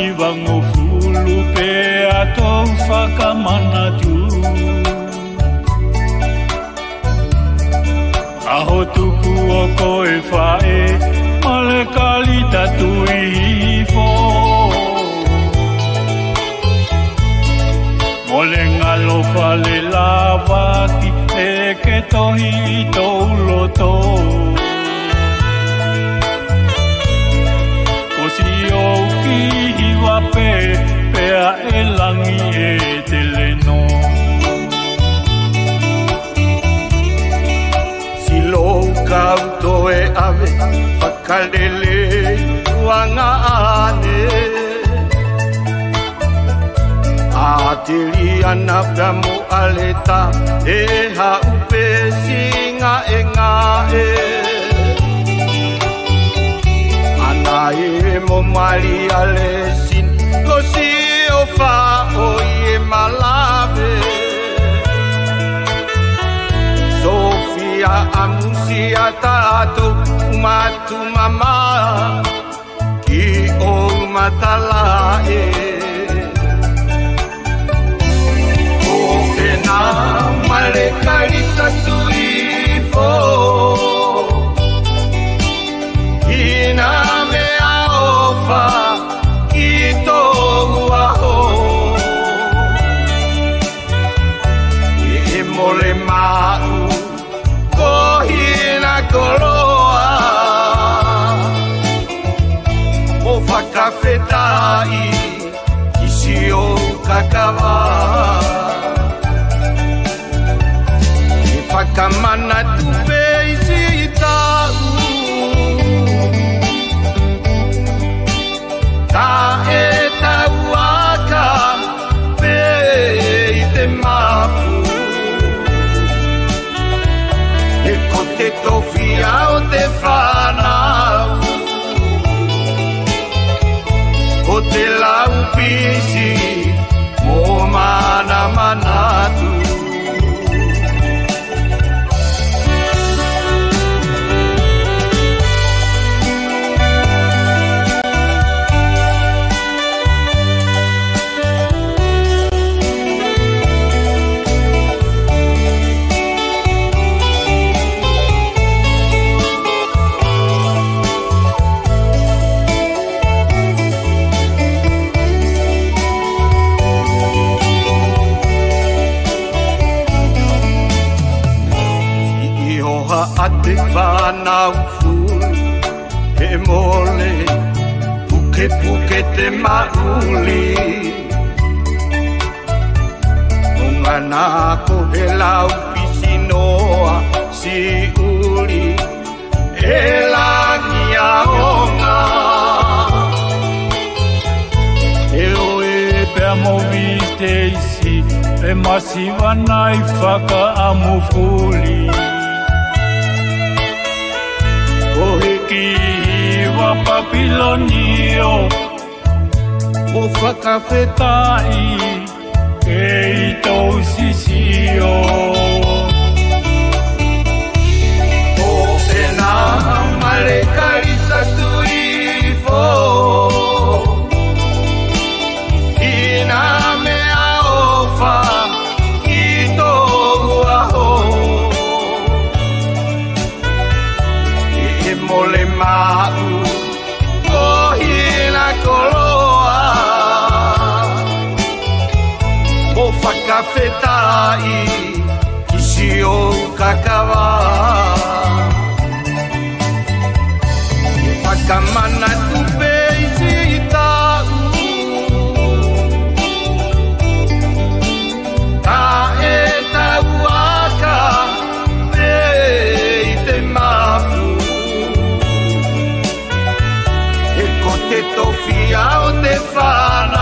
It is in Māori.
Wangofulu pe ato whakamanatu Aho tuku o koe whae Male kali tatu I hifo Mole ngalo whale lawaki E ke tohi I tau loto Kosi o ki hiwa Pea e langi e te leno Silo kauto e ave Whakalele wanga ane Atiri ana pramu aleta E haupe singa e ngā e Ana e mo mali ale sin Kosi o wha o I e malawe Sofia amusia tato Umatu mama Ki o matala e O ke na male karita tuifo Ina me aofa Ki tohu aho E mole mau Kohina koloa O whakawhetai Isi o kakawa E whakamana tupe isi tau Ta e tau aka Pe I te mapu E ko te tofia o te whanau O te lau pisi Mo mana manatu Ate whanau furu He mole Puke puke te mauli Ungana ko he lau pisi noa Si uli E langi a onga E oe pea mo viste isi E masiwa nai whaka amufuli Wa papilonio O whakawhetai E I tau sisio O e nā male karita tuifo Ina mea ofa Ki tohu aho E mole mau Kohina koloa O whakawhetai Isi o kakawa E whakamana tupe isi tau Ta e tau aka Pe I te mapu Te tofia o te whana